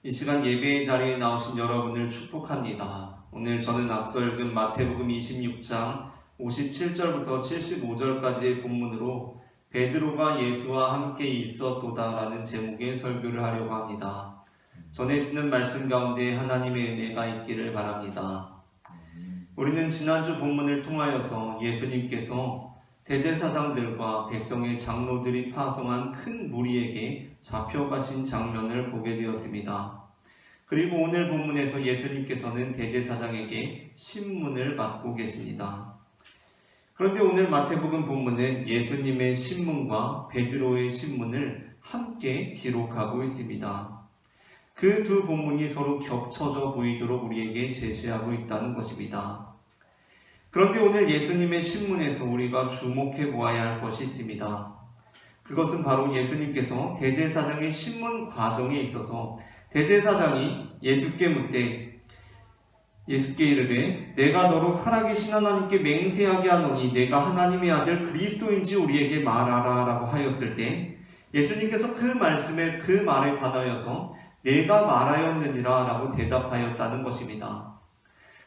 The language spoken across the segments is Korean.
이 시간 예배의 자리에 나오신 여러분을 축복합니다. 오늘 저는 앞서 읽은 마태복음 26장 57절부터 75절까지의 본문으로 베드로가 예수와 함께 있었도다 라는 제목의 설교를 하려고 합니다. 전해지는 말씀 가운데 하나님의 은혜가 있기를 바랍니다. 우리는 지난주 본문을 통하여서 예수님께서 대제사장들과 백성의 장로들이 파송한 큰 무리에게 잡혀가신 장면을 보게 되었습니다. 그리고 오늘 본문에서 예수님께서는 대제사장에게 신문을 받고 계십니다. 그런데 오늘 마태복음 본문은 예수님의 신문과 베드로의 신문을 함께 기록하고 있습니다. 그 두 본문이 서로 겹쳐져 보이도록 우리에게 제시하고 있다는 것입니다. 그런데 오늘 예수님의 신문에서 우리가 주목해 보아야 할 것이 있습니다. 그것은 바로 예수님께서 대제사장의 신문 과정에 있어서 대제사장이 예수께 묻되 예수께 이르되 내가 너로 살아계신 하나님께 맹세하게 하노니 내가 하나님의 아들 그리스도인지 우리에게 말하라 라고 하였을 때 예수님께서 그 말씀에 그 말에 관하여서 내가 말하였느니라 라고 대답하였다는 것입니다.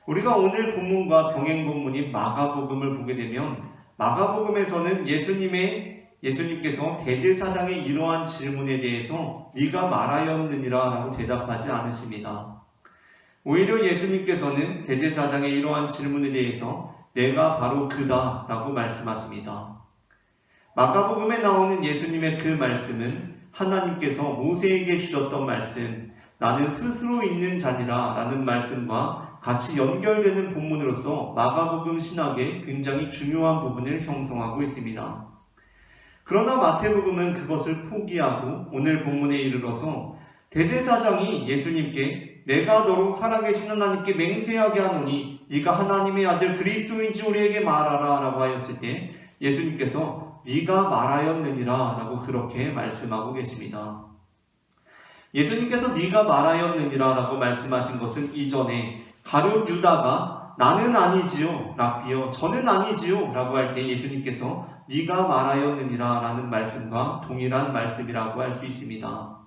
우리가 오늘 본문과 병행 본문인 마가복음을 보게 되면 마가복음에서는 예수님께서 대제사장의 이러한 질문에 대해서 네가 말하였느니라 라고 대답하지 않으십니다. 오히려 예수님께서는 대제사장의 이러한 질문에 대해서 내가 바로 그다 라고 말씀하십니다. 마가복음에 나오는 예수님의 그 말씀은 하나님께서 모세에게 주셨던 말씀, 나는 스스로 있는 자니라 라는 말씀과 같이 연결되는 본문으로서 마가복음 신학의 굉장히 중요한 부분을 형성하고 있습니다. 그러나 마태복음은 그것을 포기하고 오늘 본문에 이르러서 대제사장이 예수님께 내가 너로 살아계신 하나님께 맹세하게 하노니 네가 하나님의 아들 그리스도인지 우리에게 말하라 라고 하였을 때 예수님께서 네가 말하였느니라 라고 그렇게 말씀하고 계십니다. 예수님께서 네가 말하였느니라 라고 말씀하신 것은 이전에 가룟 유다가 나는 아니지요 랍비여 저는 아니지요 라고 할 때 예수님께서 네가 말하였느니라 라는 말씀과 동일한 말씀이라고 할 수 있습니다.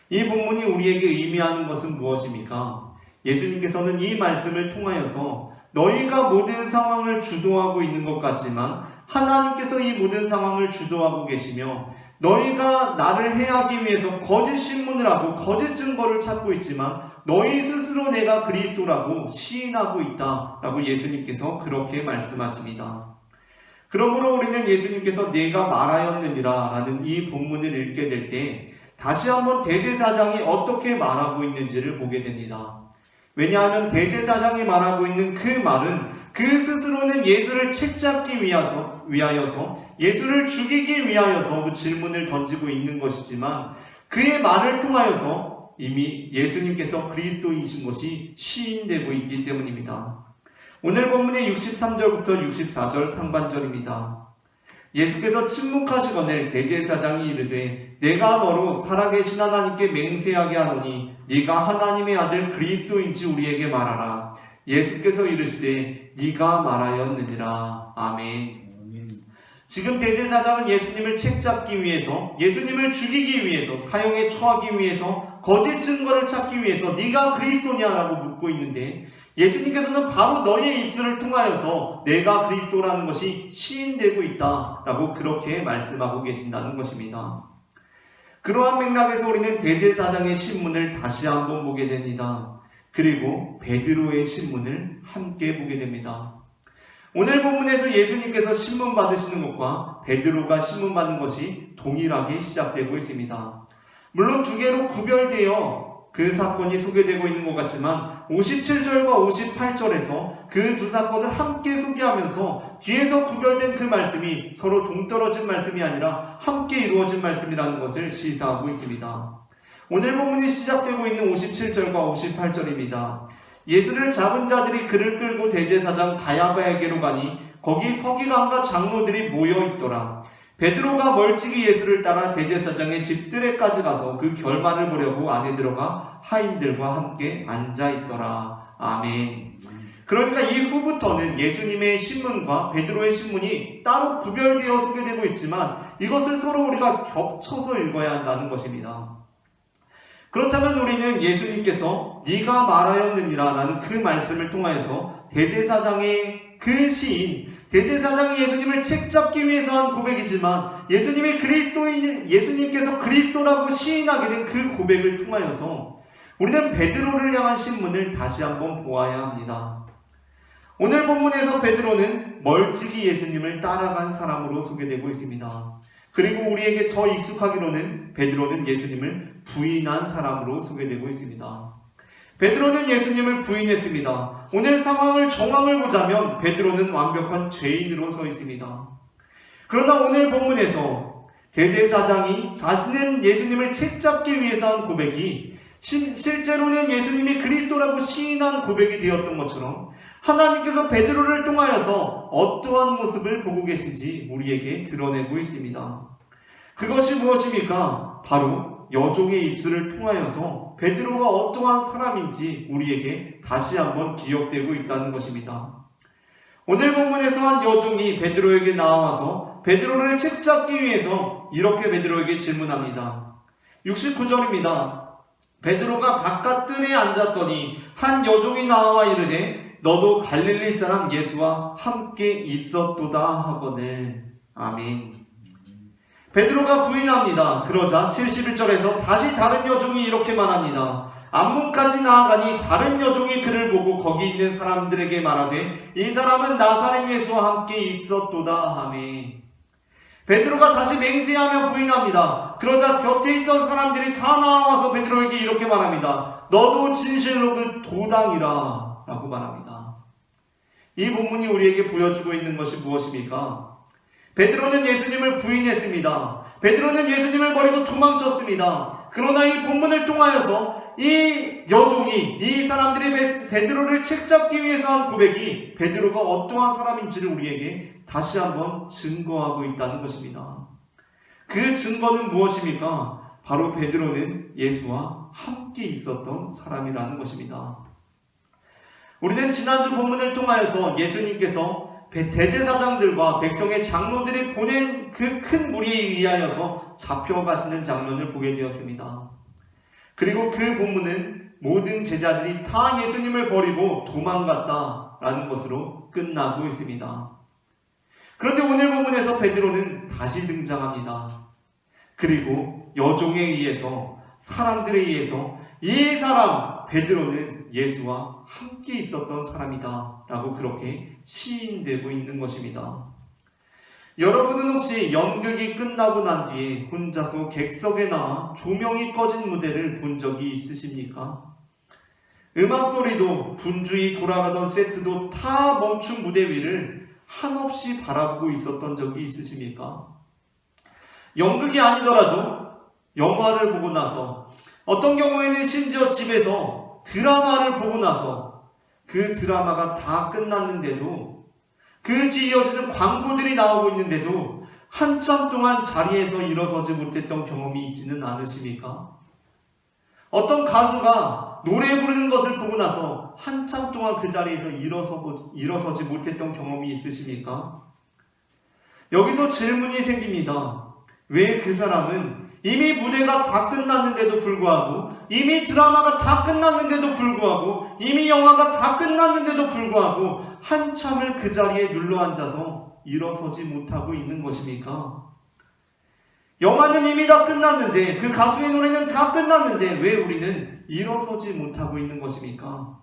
이 본문이 우리에게 의미하는 것은 무엇입니까? 예수님께서는 이 말씀을 통하여서 너희가 모든 상황을 주도하고 있는 것 같지만 하나님께서 이 모든 상황을 주도하고 계시며 너희가 나를 해하기 위해서 거짓 신문을 하고 거짓 증거를 찾고 있지만 너희 스스로 내가 그리스도라고 시인하고 있다 라고 예수님께서 그렇게 말씀하십니다. 그러므로 우리는 예수님께서 내가 말하였느니라 라는 이 본문을 읽게 될 때 다시 한번 대제사장이 어떻게 말하고 있는지를 보게 됩니다. 왜냐하면 대제사장이 말하고 있는 그 말은 그 스스로는 예수를 책잡기 위하여서 예수를 죽이기 위하여서 그 질문을 던지고 있는 것이지만 그의 말을 통하여서 이미 예수님께서 그리스도이신 것이 시인되고 있기 때문입니다. 오늘 본문의 63절부터 64절 상반절입니다. 예수께서 침묵하시거늘 대제사장이 이르되 내가 너로 살아계신 하나님께 맹세하게 하노니 네가 하나님의 아들 그리스도인지 우리에게 말하라. 예수께서 이르시되 네가 말하였느니라. 아멘. 지금 대제사장은 예수님을 책잡기 위해서 예수님을 죽이기 위해서 사형에 처하기 위해서 거짓 증거를 찾기 위해서 네가 그리스도냐라고 묻고 있는데 예수님께서는 바로 너의 입술을 통하여서 내가 그리스도라는 것이 시인되고 있다라고 그렇게 말씀하고 계신다는 것입니다. 그러한 맥락에서 우리는 대제사장의 신문을 다시 한번 보게 됩니다. 그리고 베드로의 신문을 함께 보게 됩니다. 오늘 본문에서 예수님께서 신문 받으시는 것과 베드로가 신문 받는 것이 동일하게 시작되고 있습니다. 물론 두 개로 구별되어 그 사건이 소개되고 있는 것 같지만 57절과 58절에서 그 두 사건을 함께 소개하면서 뒤에서 구별된 그 말씀이 서로 동떨어진 말씀이 아니라 함께 이루어진 말씀이라는 것을 시사하고 있습니다. 오늘 본문이 시작되고 있는 57절과 58절입니다. 예수를 잡은 자들이 그를 끌고 대제사장 가야바에게로 가니 거기 서기관과 장로들이 모여있더라. 베드로가 멀찍이 예수를 따라 대제사장의 집들에까지 가서 그 결말을 보려고 안에 들어가 하인들과 함께 앉아있더라. 아멘. 그러니까 이후부터는 예수님의 신문과 베드로의 신문이 따로 구별되어 소개되고 있지만 이것을 서로 우리가 겹쳐서 읽어야 한다는 것입니다. 그렇다면 우리는 예수님께서 네가 말하였느니라 라는 그 말씀을 통하여서 대제사장의 그 시인, 대제사장이 예수님을 책잡기 위해서 한 고백이지만 예수님께서 그리스도라고 시인하게 된 그 고백을 통하여서 우리는 베드로를 향한 신문을 다시 한번 보아야 합니다. 오늘 본문에서 베드로는 멀찍이 예수님을 따라간 사람으로 소개되고 있습니다. 그리고 우리에게 더 익숙하기로는 베드로는 예수님을 부인한 사람으로 소개되고 있습니다. 베드로는 예수님을 부인했습니다. 오늘 정황을 보자면 베드로는 완벽한 죄인으로 서 있습니다. 그러나 오늘 본문에서 대제사장이 자신은 예수님을 책잡기 위해서 한 고백이 실제로는 예수님이 그리스도라고 시인한 고백이 되었던 것처럼 하나님께서 베드로를 통하여서 어떠한 모습을 보고 계신지 우리에게 드러내고 있습니다. 그것이 무엇입니까? 바로 여종의 입술을 통하여서 베드로가 어떠한 사람인지 우리에게 다시 한번 기억되고 있다는 것입니다. 오늘 본문에서 한 여종이 베드로에게 나와서 베드로를 책잡기 위해서 이렇게 베드로에게 질문합니다. 69절입니다. 베드로가 바깥뜰에 앉았더니 한 여종이 나와 이르되 너도 갈릴리 사람 예수와 함께 있었도다 하거늘. 아멘. 베드로가 부인합니다. 그러자 71절에서 다시 다른 여종이 이렇게 말합니다. 앞문까지 나아가니 다른 여종이 그를 보고 거기 있는 사람들에게 말하되 이 사람은 나사렛 예수와 함께 있었도다 하매. 베드로가 다시 맹세하며 부인합니다. 그러자 곁에 있던 사람들이 다 나와서 베드로에게 이렇게 말합니다. 너도 진실로 그 도당이라 라고 말합니다. 이 본문이 우리에게 보여주고 있는 것이 무엇입니까? 베드로는 예수님을 부인했습니다. 베드로는 예수님을 버리고 도망쳤습니다. 그러나 이 본문을 통하여서 이 여종이, 이 사람들이 베드로를 책잡기 위해서 한 고백이 베드로가 어떠한 사람인지를 우리에게 다시 한번 증거하고 있다는 것입니다. 그 증거는 무엇입니까? 바로 베드로는 예수와 함께 있었던 사람이라는 것입니다. 우리는 지난주 본문을 통하여서 예수님께서 대제사장들과 백성의 장로들이 보낸 그 큰 무리에 의하여서 잡혀가시는 장면을 보게 되었습니다. 그리고 그 본문은 모든 제자들이 다 예수님을 버리고 도망갔다라는 것으로 끝나고 있습니다. 그런데 오늘 본문에서 베드로는 다시 등장합니다. 그리고 여종에 의해서, 사람들에 의해서 이 사람 베드로는 예수와 함께 있었던 사람이다 라고 그렇게 시인되고 있는 것입니다. 여러분은 혹시 연극이 끝나고 난 뒤에 혼자서 객석에 나와 조명이 꺼진 무대를 본 적이 있으십니까? 음악 소리도 분주히 돌아가던 세트도 다 멈춘 무대 위를 한없이 바라보고 있었던 적이 있으십니까? 연극이 아니더라도 영화를 보고 나서, 어떤 경우에는 심지어 집에서 드라마를 보고 나서 그 드라마가 다 끝났는데도, 그 뒤에 이어지는 광고들이 나오고 있는데도 한참 동안 자리에서 일어서지 못했던 경험이 있지는 않으십니까? 어떤 가수가 노래 부르는 것을 보고 나서 한참 동안 그 자리에서 일어서지 못했던 경험이 있으십니까? 여기서 질문이 생깁니다. 왜 그 사람은 이미 무대가 다 끝났는데도 불구하고, 이미 드라마가 다 끝났는데도 불구하고, 이미 영화가 다 끝났는데도 불구하고 한참을 그 자리에 눌러앉아서 일어서지 못하고 있는 것입니까? 영화는 이미 다 끝났는데, 그 가수의 노래는 다 끝났는데 왜 우리는 일어서지 못하고 있는 것입니까?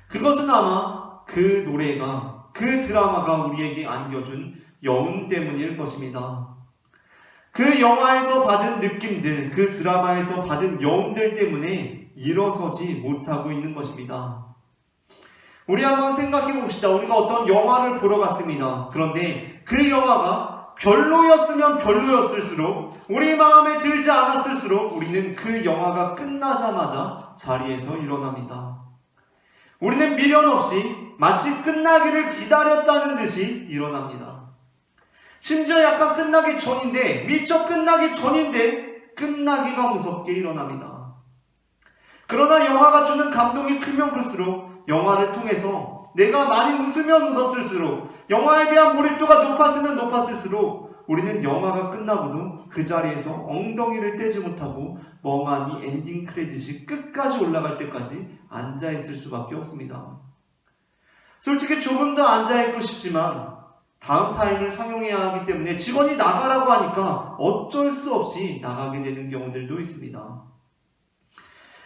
그것은 아마 그 노래가, 그 드라마가 우리에게 안겨준 여운 때문일 것입니다. 그 영화에서 받은 느낌들, 그 드라마에서 받은 여운들 때문에 일어서지 못하고 있는 것입니다. 우리 한번 생각해 봅시다. 우리가 어떤 영화를 보러 갔습니다. 그런데 그 영화가 별로였으면 별로였을수록, 우리 마음에 들지 않았을수록 우리는 그 영화가 끝나자마자 자리에서 일어납니다. 우리는 미련 없이 마치 끝나기를 기다렸다는 듯이 일어납니다. 심지어 약간 끝나기 전인데, 미처 끝나기 전인데 끝나기가 무섭게 일어납니다. 그러나 영화가 주는 감동이 크면 클수록, 영화를 통해서 내가 많이 웃으면 웃었을수록, 영화에 대한 몰입도가 높았으면 높았을수록 우리는 영화가 끝나고도 그 자리에서 엉덩이를 떼지 못하고 멍하니 엔딩 크레딧이 끝까지 올라갈 때까지 앉아있을 수밖에 없습니다. 솔직히 조금 더 앉아있고 싶지만 다음 타임을 상영해야 하기 때문에 직원이 나가라고 하니까 어쩔 수 없이 나가게 되는 경우들도 있습니다.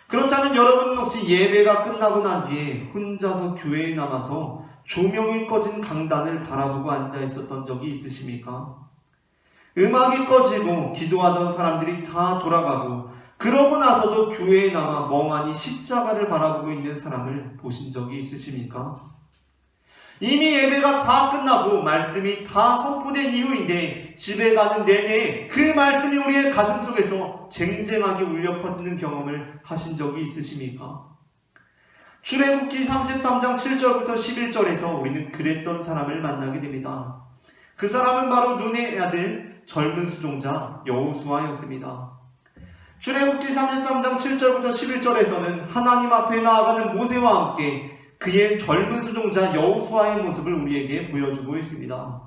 그렇다면 여러분은 혹시 예배가 끝나고 난 뒤에 혼자서 교회에 남아서 조명이 꺼진 강단을 바라보고 앉아 있었던 적이 있으십니까? 음악이 꺼지고 기도하던 사람들이 다 돌아가고 그러고 나서도 교회에 남아 멍하니 십자가를 바라보고 있는 사람을 보신 적이 있으십니까? 이미 예배가 다 끝나고 말씀이 다 선포된 이후인데 집에 가는 내내 그 말씀이 우리의 가슴 속에서 쟁쟁하게 울려 퍼지는 경험을 하신 적이 있으십니까? 출애굽기 33장 7절부터 11절에서 우리는 그랬던 사람을 만나게 됩니다. 그 사람은 바로 눈의 아들 젊은 수종자 여호수아였습니다. 출애굽기 33장 7절부터 11절에서는 하나님 앞에 나아가는 모세와 함께 그의 젊은 수종자 여호수아의 모습을 우리에게 보여주고 있습니다.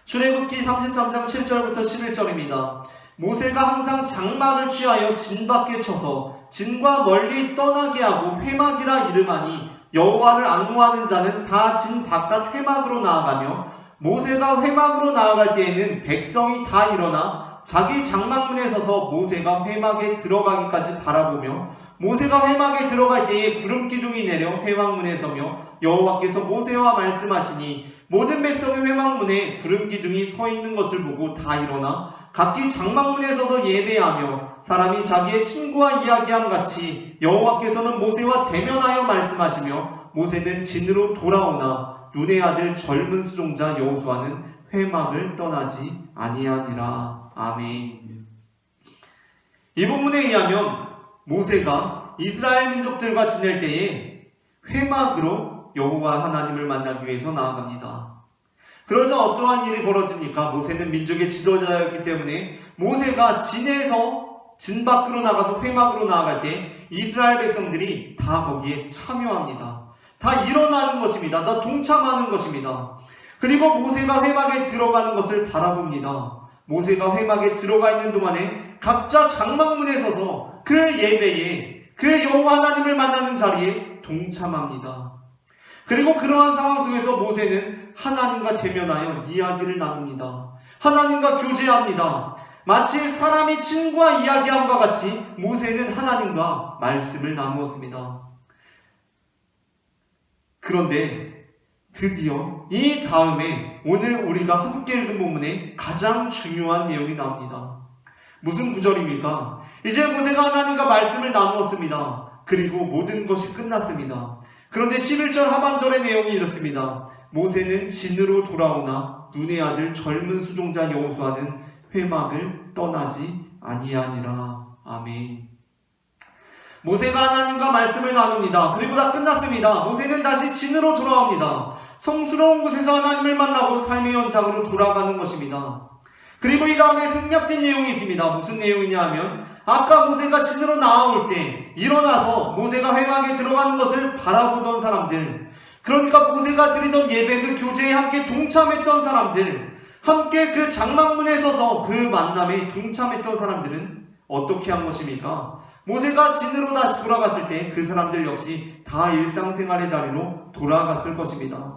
출애굽기 33장 7절부터 11절입니다. 모세가 항상 장막을 취하여 진 밖에 쳐서 진과 멀리 떠나게 하고 회막이라 이름하니 여호와를 앙무하는 자는 다 진 바깥 회막으로 나아가며 모세가 회막으로 나아갈 때에는 백성이 다 일어나 자기 장막문에 서서 모세가 회막에 들어가기까지 바라보며 모세가 회막에 들어갈 때에 구름 기둥이 내려 회막문에 서며 여호와께서 모세와 말씀하시니 모든 백성의 회막문에 구름 기둥이 서 있는 것을 보고 다 일어나 각기 장막문에 서서 예배하며 사람이 자기의 친구와 이야기함 같이 여호와께서는 모세와 대면하여 말씀하시며 모세는 진으로 돌아오나 눈의 아들 젊은 수종자 여호수아는 회막을 떠나지 아니하니라. 아멘. 이 본문에 의하면 모세가 이스라엘 민족들과 지낼 때에 회막으로 여호와 하나님을 만나기 위해서 나아갑니다. 그러자 어떠한 일이 벌어집니까? 모세는 민족의 지도자였기 때문에 모세가 진 밖으로 나가서 회막으로 나아갈 때 이스라엘 백성들이 다 거기에 참여합니다. 다 일어나는 것입니다. 다 동참하는 것입니다. 그리고 모세가 회막에 들어가는 것을 바라봅니다. 모세가 회막에 들어가 있는 동안에 각자 장막문에 서서 그 예배에 그 여호와 하나님을 만나는 자리에 동참합니다. 그리고 그러한 상황 속에서 모세는 하나님과 대면하여 이야기를 나눕니다. 하나님과 교제합니다. 마치 사람이 친구와 이야기함과 같이 모세는 하나님과 말씀을 나누었습니다. 그런데 드디어 이 다음에 오늘 우리가 함께 읽은 본문에 가장 중요한 내용이 나옵니다. 무슨 구절입니까? 이제 모세가 하나님과 말씀을 나누었습니다. 그리고 모든 것이 끝났습니다. 그런데 11절 하반절의 내용이 이렇습니다. 모세는 진으로 돌아오나 눈의 아들 젊은 수종자 여호수아는 회막을 떠나지 아니하니라. 아멘. 모세가 하나님과 말씀을 나눕니다. 그리고 다 끝났습니다. 모세는 다시 진으로 돌아옵니다. 성스러운 곳에서 하나님을 만나고 삶의 연장으로 돌아가는 것입니다. 그리고 이 다음에 생략된 내용이 있습니다. 무슨 내용이냐 하면 아까 모세가 진으로 나아올 때 일어나서 모세가 회막에 들어가는 것을 바라보던 사람들, 그러니까 모세가 드리던 예배 그 교제에 함께 동참했던 사람들, 함께 그 장막문에 서서 그 만남에 동참했던 사람들은 어떻게 한 것입니까? 모세가 진으로 다시 돌아갔을 때 그 사람들 역시 다 일상생활의 자리로 돌아갔을 것입니다.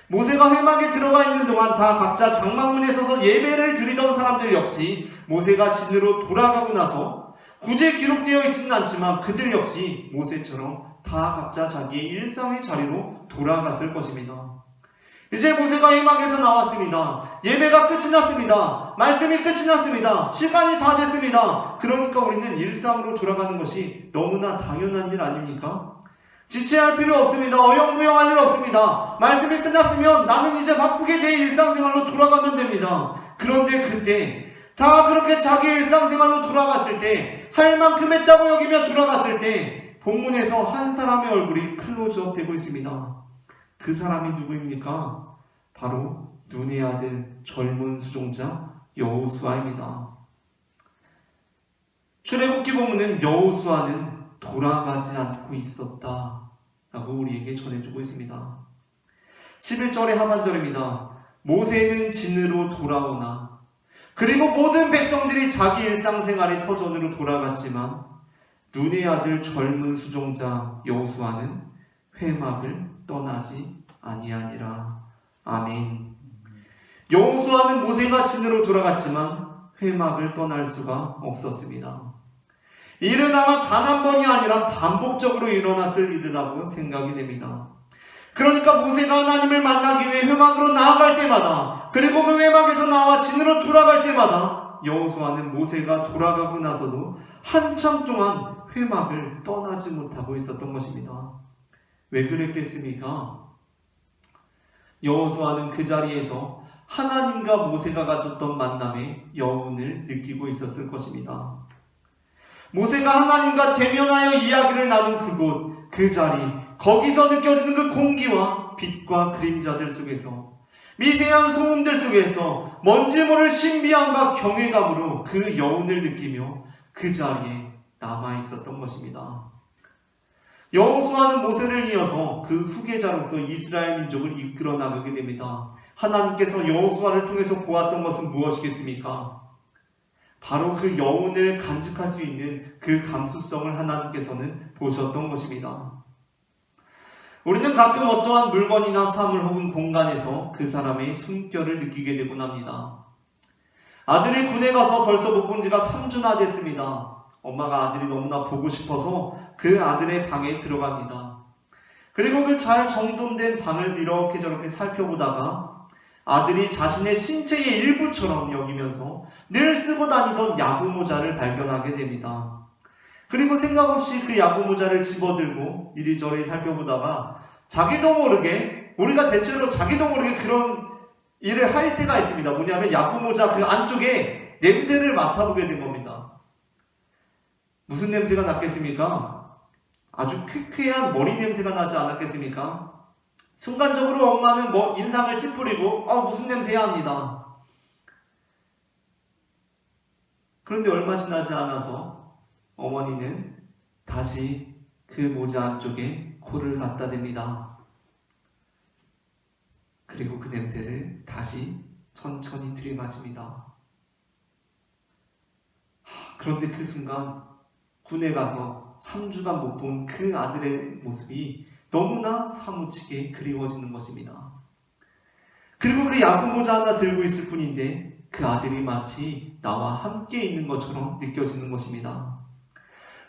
모세가 회막에 들어가 있는 동안 다 각자 장막문에 서서 예배를 드리던 사람들 역시 모세가 진으로 돌아가고 나서 굳이 기록되어 있지는 않지만 그들 역시 모세처럼 다 각자 자기의 일상의 자리로 돌아갔을 것입니다. 이제 모세가 회막에서 나왔습니다. 예배가 끝이 났습니다. 말씀이 끝이 났습니다. 시간이 다 됐습니다. 그러니까 우리는 일상으로 돌아가는 것이 너무나 당연한 일 아닙니까? 지체할 필요 없습니다. 어영부영할 일 없습니다. 말씀이 끝났으면 나는 이제 바쁘게 내 일상생활로 돌아가면 됩니다. 그런데 그때 다 그렇게 자기 일상생활로 돌아갔을 때, 할 만큼 했다고 여기며 돌아갔을 때 본문에서 한 사람의 얼굴이 클로즈업 되고 있습니다. 그 사람이 누구입니까? 바로 눈의 아들 젊은 수종자 여호수아입니다. 출애굽기 본문은 여호수아는 돌아가지 않고 있었다 라고 우리에게 전해주고 있습니다. 11절의 하반절입니다. 모세는 진으로 돌아오나 그리고 모든 백성들이 자기 일상생활의 터전으로 돌아갔지만 눈의 아들 젊은 수종자 여호수아는 회막을 떠나지 아니하니라. 아멘. 여호수아는 모세가 진으로 돌아갔지만 회막을 떠날 수가 없었습니다. 이 일은 아마 단 한 번이 아니라 반복적으로 일어났을 일이라고 생각이 됩니다. 그러니까 모세가 하나님을 만나기 위해 회막으로 나아갈 때마다, 그리고 그 회막에서 나와 진으로 돌아갈 때마다 여호수아는 모세가 돌아가고 나서도 한참 동안 회막을 떠나지 못하고 있었던 것입니다. 왜 그랬겠습니까? 여호수아는 그 자리에서 하나님과 모세가 가졌던 만남의 여운을 느끼고 있었을 것입니다. 모세가 하나님과 대면하여 이야기를 나눈 그곳, 그 자리, 거기서 느껴지는 그 공기와 빛과 그림자들 속에서, 미세한 소음들 속에서 뭔지 모를 신비함과 경외감으로 그 여운을 느끼며 그 자리에 남아 있었던 것입니다. 여호수아는 모세를 이어서 그 후계자로서 이스라엘 민족을 이끌어 나가게 됩니다. 하나님께서 여호수아를 통해서 보았던 것은 무엇이겠습니까? 바로 그 여운을 간직할 수 있는 그 감수성을 하나님께서는 보셨던 것입니다. 우리는 가끔 어떠한 물건이나 사물 혹은 공간에서 그 사람의 숨결을 느끼게 되곤 합니다. 아들이 군에 가서 벌써 못 본 지가 3주나 됐습니다. 엄마가 아들이 너무나 보고 싶어서 그 아들의 방에 들어갑니다. 그리고 그 잘 정돈된 방을 이렇게 저렇게 살펴보다가 아들이 자신의 신체의 일부처럼 여기면서 늘 쓰고 다니던 야구모자를 발견하게 됩니다. 그리고 생각 없이 그 야구모자를 집어들고 이리저리 살펴보다가 자기도 모르게, 우리가 대체로 자기도 모르게 그런 일을 할 때가 있습니다. 뭐냐면 야구모자 그 안쪽에 냄새를 맡아보게 된 겁니다. 무슨 냄새가 났겠습니까? 아주 쾌쾌한 머리 냄새가 나지 않았겠습니까? 순간적으로 엄마는 인상을 찌푸리고 무슨 냄새야 합니다. 그런데 얼마 지나지 않아서 어머니는 다시 그 모자 안쪽에 코를 갖다 댑니다. 그리고 그 냄새를 다시 천천히 들이마십니다. 그런데 그 순간 군에 가서 3주간 못 본 그 아들의 모습이 너무나 사무치게 그리워지는 것입니다. 그리고 그 야구모자 하나 들고 있을 뿐인데 그 아들이 마치 나와 함께 있는 것처럼 느껴지는 것입니다.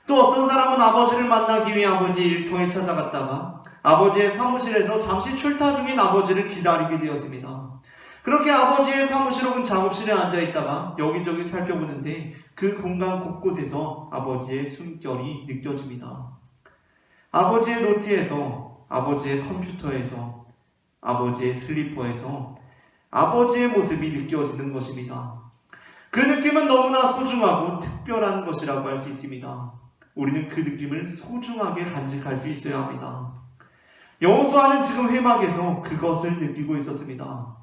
또 어떤 사람은 아버지를 만나기 위해 아버지 일터에 찾아갔다가 아버지의 사무실에서 잠시 출타 중인 아버지를 기다리게 되었습니다. 그렇게 아버지의 사무실 혹은 작업실에 앉아있다가 여기저기 살펴보는데 그 공간 곳곳에서 아버지의 숨결이 느껴집니다. 아버지의 노트에서, 아버지의 컴퓨터에서, 아버지의 슬리퍼에서 아버지의 모습이 느껴지는 것입니다. 그 느낌은 너무나 소중하고 특별한 것이라고 할 수 있습니다. 우리는 그 느낌을 소중하게 간직할 수 있어야 합니다. 여호수아는 지금 회막에서 그것을 느끼고 있었습니다.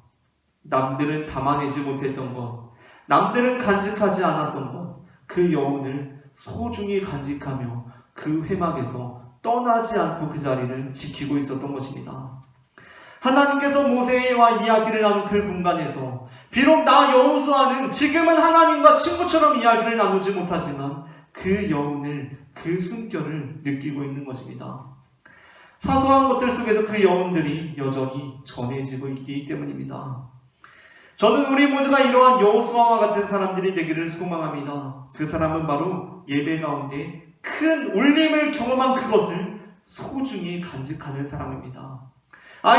남들은 담아내지 못했던 것, 남들은 간직하지 않았던 것, 그 여운을 소중히 간직하며 그 회막에서 떠나지 않고 그 자리를 지키고 있었던 것입니다. 하나님께서 모세와 이야기를 나눈 그 공간에서 비록 나 여호수아는 지금은 하나님과 친구처럼 이야기를 나누지 못하지만 그 여운을, 그 숨결을 느끼고 있는 것입니다. 사소한 것들 속에서 그 여운들이 여전히 전해지고 있기 때문입니다. 저는 우리 모두가 이러한 여호수아와 같은 사람들이 되기를 소망합니다. 그 사람은 바로 예배 가운데 큰 울림을 경험한 그것을 소중히 간직하는 사람입니다.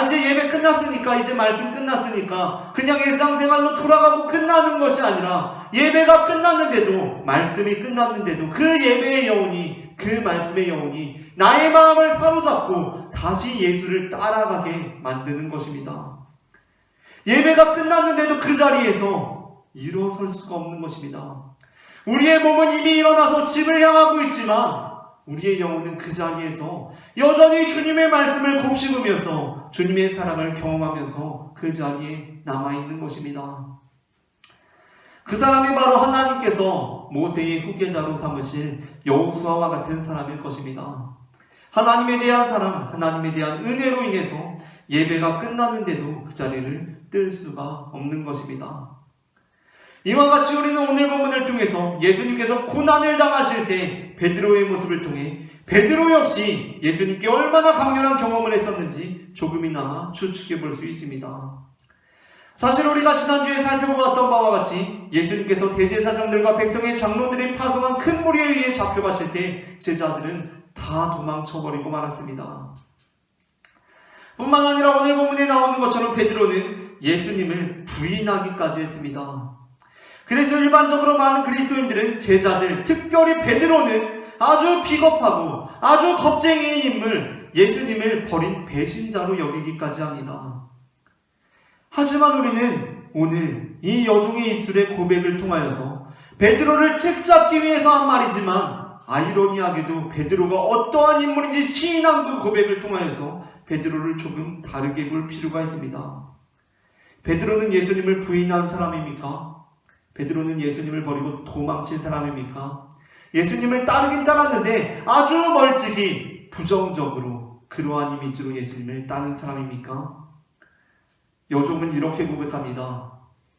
이제 예배 끝났으니까, 이제 말씀 끝났으니까 그냥 일상생활로 돌아가고 끝나는 것이 아니라 예배가 끝났는데도, 말씀이 끝났는데도 그 예배의 여운이, 그 말씀의 여운이 나의 마음을 사로잡고 다시 예수를 따라가게 만드는 것입니다. 예배가 끝났는데도 그 자리에서 일어설 수가 없는 것입니다. 우리의 몸은 이미 일어나서 집을 향하고 있지만 우리의 영혼은 그 자리에서 여전히 주님의 말씀을 곱씹으면서 주님의 사랑을 경험하면서 그 자리에 남아있는 것입니다. 그 사람이 바로 하나님께서 모세의 후계자로 삼으실 여호수아와 같은 사람일 것입니다. 하나님에 대한 사랑, 하나님에 대한 은혜로 인해서 예배가 끝났는데도 그 자리를 붙들 수가 없는 것입니다. 이와 같이 우리는 오늘 본문을 통해서 예수님께서 고난을 당하실 때 베드로의 모습을 통해 베드로 역시 예수님께 얼마나 강렬한 경험을 했었는지 조금이나마 추측해 볼 수 있습니다. 사실 우리가 지난주에 살펴보았던 바와 같이 예수님께서 대제사장들과 백성의 장로들이 파송한 큰 무리에 의해 잡혀가실 때 제자들은 다 도망쳐버리고 말았습니다. 뿐만 아니라 오늘 본문에 나오는 것처럼 베드로는 예수님을 부인하기까지 했습니다. 그래서 일반적으로 많은 그리스도인들은 제자들, 특별히 베드로는 아주 비겁하고 아주 겁쟁이인 인물, 예수님을 버린 배신자로 여기기까지 합니다. 하지만 우리는 오늘 이 여종의 입술의 고백을 통하여서 베드로를 책잡기 위해서 한 말이지만 아이러니하게도 베드로가 어떠한 인물인지 시인한 그 고백을 통하여서 베드로를 조금 다르게 볼 필요가 있습니다. 베드로는 예수님을 부인한 사람입니까? 베드로는 예수님을 버리고 도망친 사람입니까? 예수님을 따르긴 따랐는데 아주 멀찍이 부정적으로 그러한 이미지로 예수님을 따른 사람입니까? 여종은 이렇게 고백합니다.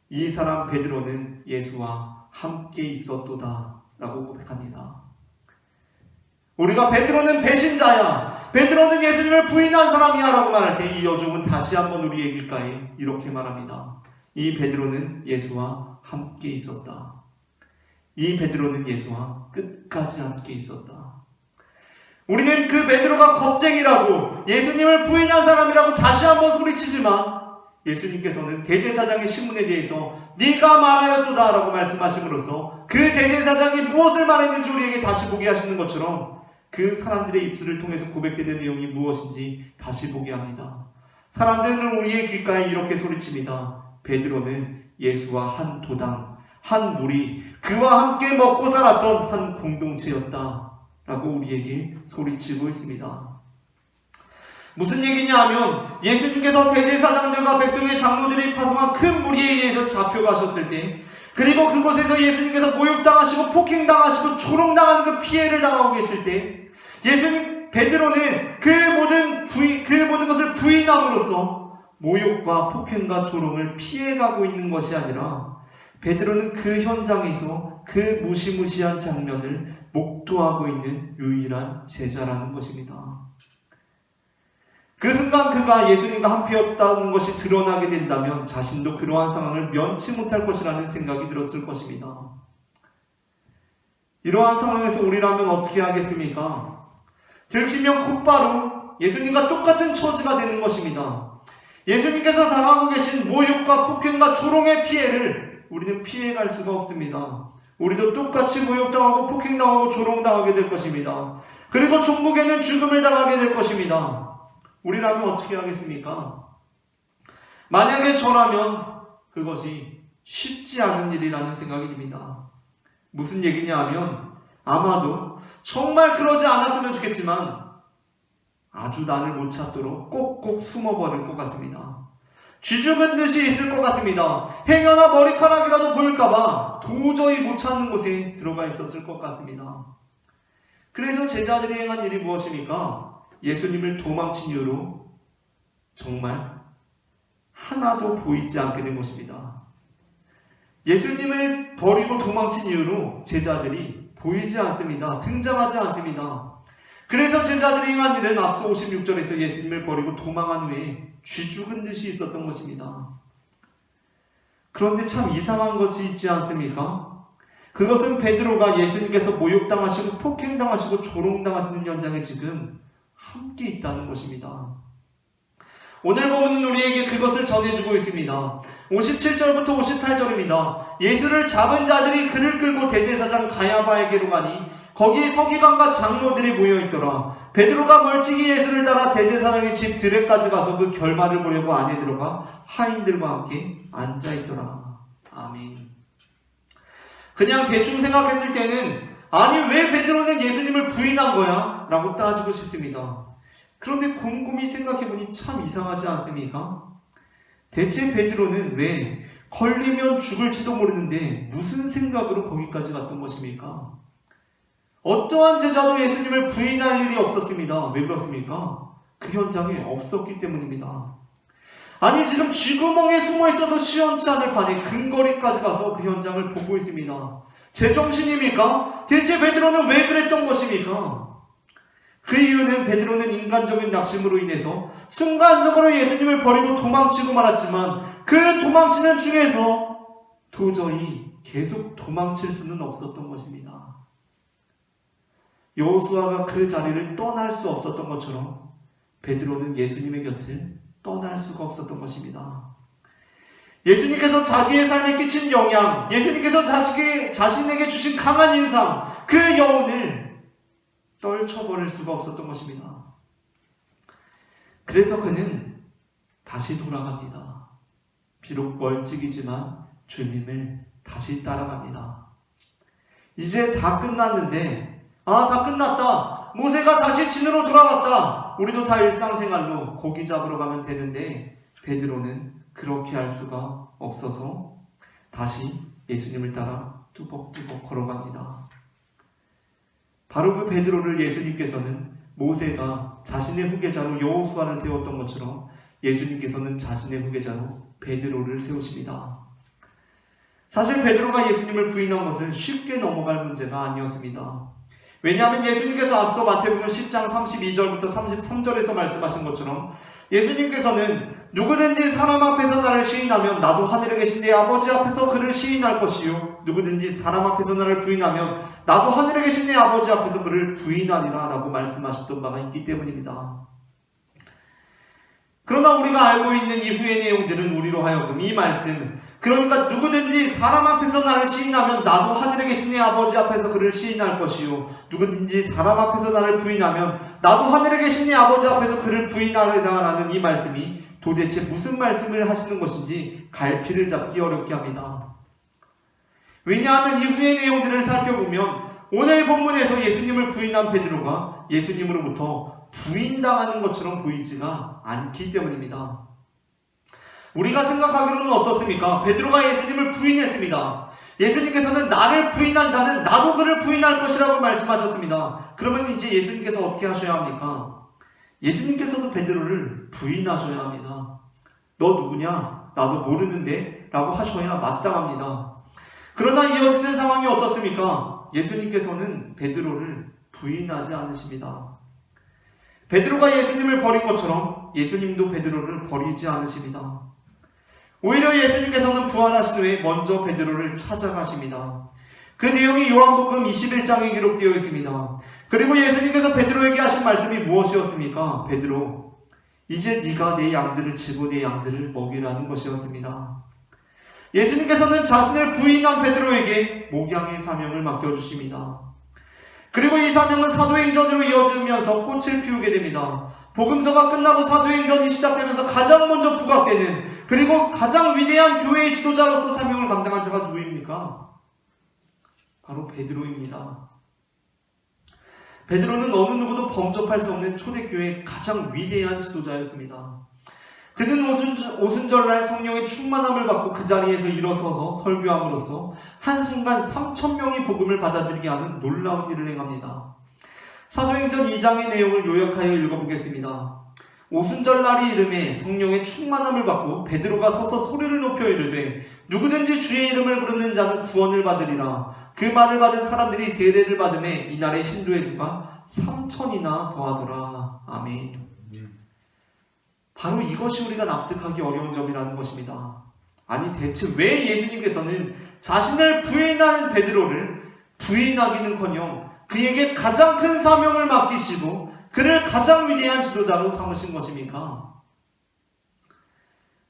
이 사람 베드로는 예수와 함께 있었도다 라고 고백합니다. 우리가 베드로는 배신자야, 베드로는 예수님을 부인한 사람이야 라고 말할 때 이 여종은 다시 한번 우리의 길가에 이렇게 말합니다. 이 베드로는 예수와 함께 있었다. 이 베드로는 예수와 끝까지 함께 있었다. 우리는 그 베드로가 겁쟁이라고 예수님을 부인한 사람이라고 다시 한번 소리치지만 예수님께서는 대제사장의 신문에 대해서 네가 말하였도다 라고 말씀하심으로써 그 대제사장이 무엇을 말했는지 우리에게 다시 보게 하시는 것처럼 그 사람들의 입술을 통해서 고백되는 내용이 무엇인지 다시 보게 합니다. 사람들은 우리의 귓가에 이렇게 소리칩니다. 베드로는 예수와 한 도당, 한 무리, 그와 함께 먹고 살았던 한 공동체였다 라고 우리에게 소리치고 있습니다. 무슨 얘기냐 하면 예수님께서 대제사장들과 백성의 장로들이 파송한 큰 무리에 의해서 잡혀가셨을 때, 그리고 그곳에서 예수님께서 모욕당하시고 폭행당하시고 조롱당하는 그 피해를 당하고 계실 때 예수님 베드로는 그 모든 것을 부인함으로써 모욕과 폭행과 조롱을 피해가고 있는 것이 아니라 베드로는 그 현장에서 그 무시무시한 장면을 목도하고 있는 유일한 제자라는 것입니다. 그 순간 그가 예수님과 함께였다는 것이 드러나게 된다면 자신도 그러한 상황을 면치 못할 것이라는 생각이 들었을 것입니다. 이러한 상황에서 우리라면 어떻게 하겠습니까? 들키면 곧바로 예수님과 똑같은 처지가 되는 것입니다. 예수님께서 당하고 계신 모욕과 폭행과 조롱의 피해를 우리는 피해갈 수가 없습니다. 우리도 똑같이 모욕당하고 폭행당하고 조롱당하게 될 것입니다. 그리고 종국에는 죽음을 당하게 될 것입니다. 우리라면 어떻게 하겠습니까? 만약에 저라면 그것이 쉽지 않은 일이라는 생각이 듭니다. 무슨 얘기냐 하면 아마도 정말 그러지 않았으면 좋겠지만 아주 나를 못 찾도록 꼭꼭 숨어버릴 것 같습니다. 쥐죽은 듯이 있을 것 같습니다. 행여나 머리카락이라도 보일까봐 도저히 못 찾는 곳에 들어가 있었을 것 같습니다. 그래서 제자들이 행한 일이 무엇입니까? 예수님을 도망친 이후로 정말 하나도 보이지 않게 된 것입니다. 예수님을 버리고 도망친 이후로 제자들이 보이지 않습니다. 등장하지 않습니다. 그래서 제자들이 행한 일은 앞서 56절에서 예수님을 버리고 도망한 후에 쥐죽은 듯이 있었던 것입니다. 그런데 참 이상한 것이 있지 않습니까? 그것은 베드로가 예수님께서 모욕당하시고 폭행당하시고 조롱당하시는 현장에 지금 함께 있다는 것입니다. 오늘 본문은 우리에게 그것을 전해주고 있습니다. 57절부터 58절입니다. 예수를 잡은 자들이 그를 끌고 대제사장 가야바에게로 가니 거기에 서기관과 장로들이 모여있더라. 베드로가 멀찍이 예수를 따라 대제사장의 집 들에까지 가서 그 결말을 보려고 안에 들어가 하인들과 함께 앉아있더라. 아멘. 그냥 대충 생각했을 때는 아니 왜 베드로는 예수님을 부인한 거야? 라고 따지고 싶습니다. 그런데 곰곰이 생각해보니 참 이상하지 않습니까? 대체 베드로는 왜 걸리면 죽을지도 모르는데 무슨 생각으로 거기까지 갔던 것입니까? 어떠한 제자도 예수님을 부인할 일이 없었습니다. 왜 그렇습니까? 그 현장에 없었기 때문입니다. 아니 지금 쥐구멍에 숨어있어도 시원치 않을 판에 근거리까지 가서 그 현장을 보고 있습니다. 제정신입니까? 대체 베드로는 왜 그랬던 것입니까? 그 이유는 베드로는 인간적인 낙심으로 인해서 순간적으로 예수님을 버리고 도망치고 말았지만 그 도망치는 중에서 도저히 계속 도망칠 수는 없었던 것입니다. 여호수아가 그 자리를 떠날 수 없었던 것처럼 베드로는 예수님의 곁을 떠날 수가 없었던 것입니다. 예수님께서 자기의 삶에 끼친 영향, 예수님께서 자신에게 주신 강한 인상, 그 여운을 떨쳐버릴 수가 없었던 것입니다. 그래서 그는 다시 돌아갑니다. 비록 멀찍이지만 주님을 다시 따라갑니다. 이제 다 끝났는데, 다 끝났다. 모세가 다시 진으로 돌아왔다. 우리도 다 일상생활로 고기 잡으러 가면 되는데 베드로는 그렇게 할 수가 없어서 다시 예수님을 따라 뚜벅뚜벅 걸어갑니다. 바로 그 베드로를 예수님께서는 모세가 자신의 후계자로 여호수아를 세웠던 것처럼 예수님께서는 자신의 후계자로 베드로를 세우십니다. 사실 베드로가 예수님을 부인한 것은 쉽게 넘어갈 문제가 아니었습니다. 왜냐하면 예수님께서 앞서 마태복음 10장 32절부터 33절에서 말씀하신 것처럼 예수님께서는 누구든지 사람 앞에서 나를 시인하면 나도 하늘에 계신 내 아버지 앞에서 그를 시인할 것이요 누구든지 사람 앞에서 나를 부인하면 나도 하늘에 계신 내 아버지 앞에서 그를 부인하리라 라고 말씀하셨던 바가 있기 때문입니다. 그러나 우리가 알고 있는 이후의 내용들은 우리로 하여금 이 말씀, 그러니까 누구든지 사람 앞에서 나를 시인하면 나도 하늘에 계신 내 아버지 앞에서 그를 시인할 것이요 누구든지 사람 앞에서 나를 부인하면 나도 하늘에 계신 내 아버지 앞에서 그를 부인하리라 라는 이 말씀이 도대체 무슨 말씀을 하시는 것인지 갈피를 잡기 어렵게 합니다. 왜냐하면 이후의 내용들을 살펴보면 오늘 본문에서 예수님을 부인한 베드로가 예수님으로부터 부인당하는 것처럼 보이지가 않기 때문입니다. 우리가 생각하기로는 어떻습니까? 베드로가 예수님을 부인했습니다. 예수님께서는 나를 부인한 자는 나도 그를 부인할 것이라고 말씀하셨습니다. 그러면 이제 예수님께서 어떻게 하셔야 합니까? 예수님께서도 베드로를 부인하셔야 합니다. 너 누구냐? 나도 모르는데 라고 하셔야 마땅합니다. 그러나 이어지는 상황이 어떻습니까? 예수님께서는 베드로를 부인하지 않으십니다. 베드로가 예수님을 버린 것처럼 예수님도 베드로를 버리지 않으십니다. 오히려 예수님께서는 부활하신 후에 먼저 베드로를 찾아가십니다. 그 내용이 요한복음 21장에 기록되어 있습니다. 그리고 예수님께서 베드로에게 하신 말씀이 무엇이었습니까? 베드로, 이제 네가 내 양들을 치고 내 양들을 먹이라는 것이었습니다. 예수님께서는 자신을 부인한 베드로에게 목양의 사명을 맡겨주십니다. 그리고 이 사명은 사도행전으로 이어지면서 꽃을 피우게 됩니다. 복음서가 끝나고 사도행전이 시작되면서 가장 먼저 부각되는, 그리고 가장 위대한 교회의 지도자로서 사명을 감당한 자가 누구입니까? 바로 베드로입니다. 베드로는 어느 누구도 범접할 수 없는 초대교회의 가장 위대한 지도자였습니다. 그는 오순절날 성령의 충만함을 받고 그 자리에서 일어서서 설교함으로써 한순간 3,000명이 복음을 받아들이게 하는 놀라운 일을 행합니다. 사도행전 2장의 내용을 요약하여 읽어보겠습니다. 오순절날이 이름에 성령의 충만함을 받고 베드로가 서서 소리를 높여 이르되 누구든지 주의 이름을 부르는 자는 구원을 받으리라. 그 말을 받은 사람들이 세례를 받음에 이날의 신도의 수가 3,000이나 더하더라. 아멘. 바로 이것이 우리가 납득하기 어려운 점이라는 것입니다. 아니 대체 왜 예수님께서는 자신을 부인한 베드로를 부인하기는커녕 그에게 가장 큰 사명을 맡기시고 그를 가장 위대한 지도자로 삼으신 것입니까?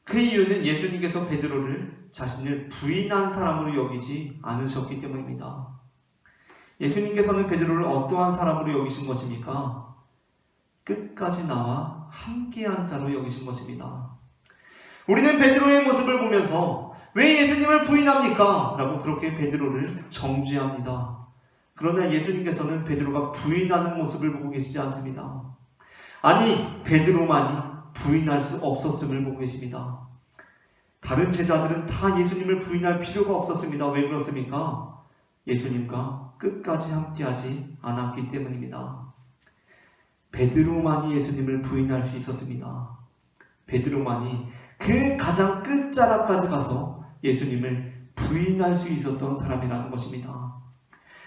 그 이유는 예수님께서 베드로를 자신을 부인한 사람으로 여기지 않으셨기 때문입니다. 예수님께서는 베드로를 어떠한 사람으로 여기신 것입니까? 끝까지 나와 함께한 자로 여기신 것입니다. 우리는 베드로의 모습을 보면서 왜 예수님을 부인합니까? 라고 그렇게 베드로를 정죄합니다. 그러나 예수님께서는 베드로가 부인하는 모습을 보고 계시지 않습니다. 아니, 베드로만이 부인할 수 없었음을 보고 계십니다. 다른 제자들은 다 예수님을 부인할 필요가 없었습니다. 왜 그렇습니까? 예수님과 끝까지 함께하지 않았기 때문입니다. 베드로만이 예수님을 부인할 수 있었습니다. 베드로만이 그 가장 끝자락까지 가서 예수님을 부인할 수 있었던 사람이라는 것입니다.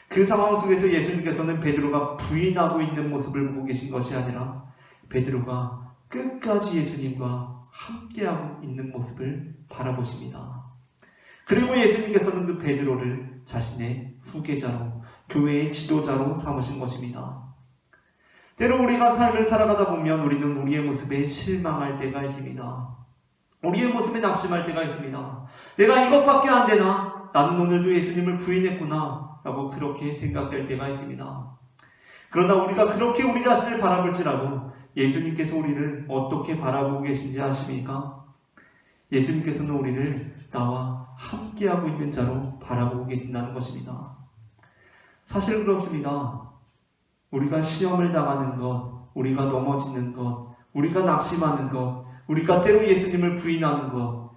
그 상황 속에서 예수님께서는 베드로가 부인하고 있는 모습을 보고 계신 것이 아니라 베드로가 끝까지 예수님과 함께하고 있는 모습을 바라보십니다. 그리고 예수님께서는 그 베드로를 자신의 후계자로, 교회의 지도자로 삼으신 것입니다. 때로 우리가 삶을 살아가다 보면 우리는 우리의 모습에 실망할 때가 있습니다. 우리의 모습에 낙심할 때가 있습니다. 내가 이것밖에 안 되나? 나는 오늘도 예수님을 부인했구나 라고 그렇게 생각될 때가 있습니다. 그러나 우리가 그렇게 우리 자신을 바라볼지라도 예수님께서 우리를 어떻게 바라보고 계신지 아십니까? 예수님께서는 우리를 나와 함께하고 있는 자로 바라보고 계신다는 것입니다. 사실 그렇습니다. 우리가 시험을 당하는 것, 우리가 넘어지는 것, 우리가 낙심하는 것, 우리가 때로 예수님을 부인하는 것,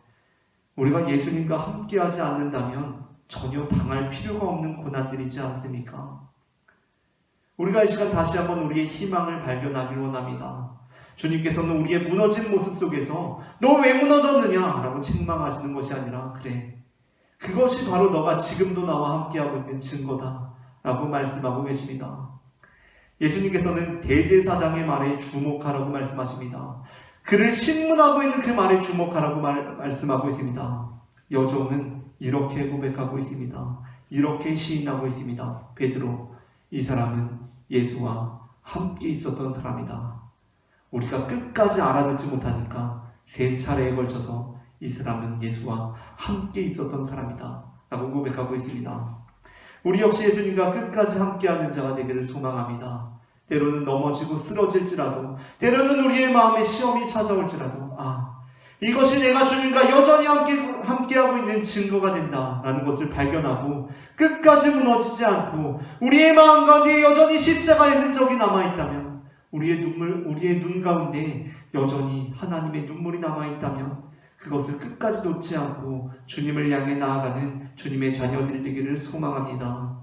우리가 예수님과 함께하지 않는다면 전혀 당할 필요가 없는 고난들이지 않습니까? 우리가 이 시간 다시 한번 우리의 희망을 발견하길 원합니다. 주님께서는 우리의 무너진 모습 속에서 너 왜 무너졌느냐 라고 책망하시는 것이 아니라 그래, 그것이 바로 너가 지금도 나와 함께하고 있는 증거다 라고 말씀하고 계십니다. 예수님께서는 대제사장의 말에 주목하라고 말씀하십니다. 그를 신문하고 있는 그 말에 주목하라고 말씀하고 있습니다. 여종은 이렇게 고백하고 있습니다. 이렇게 시인하고 있습니다. 베드로, 이 사람은 예수와 함께 있었던 사람이다. 우리가 끝까지 알아듣지 못하니까 3차례에 걸쳐서 이 사람은 예수와 함께 있었던 사람이다 라고 고백하고 있습니다. 우리 역시 예수님과 끝까지 함께하는 자가 되기를 소망합니다. 때로는 넘어지고 쓰러질지라도, 때로는 우리의 마음에 시험이 찾아올지라도, 이것이 내가 주님과 여전히 함께하고 있는 증거가 된다라는 것을 발견하고 끝까지 무너지지 않고 우리의 마음 가운데 여전히 십자가의 흔적이 남아있다면, 우리의 눈 가운데 여전히 하나님의 눈물이 남아있다면 그것을 끝까지 놓지 않고 주님을 향해 나아가는 주님의 자녀들이 되기를 소망합니다.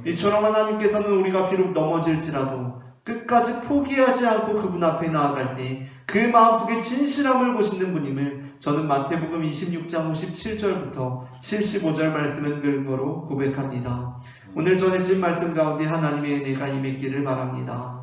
이처럼 하나님께서는 우리가 비록 넘어질지라도 끝까지 포기하지 않고 그분 앞에 나아갈 때 그 마음속에 진실함을 보시는 분임을 저는 마태복음 26장 57절부터 75절 말씀을 근거로 고백합니다. 오늘 전해진 말씀 가운데 하나님의 은혜가 임했기를 바랍니다.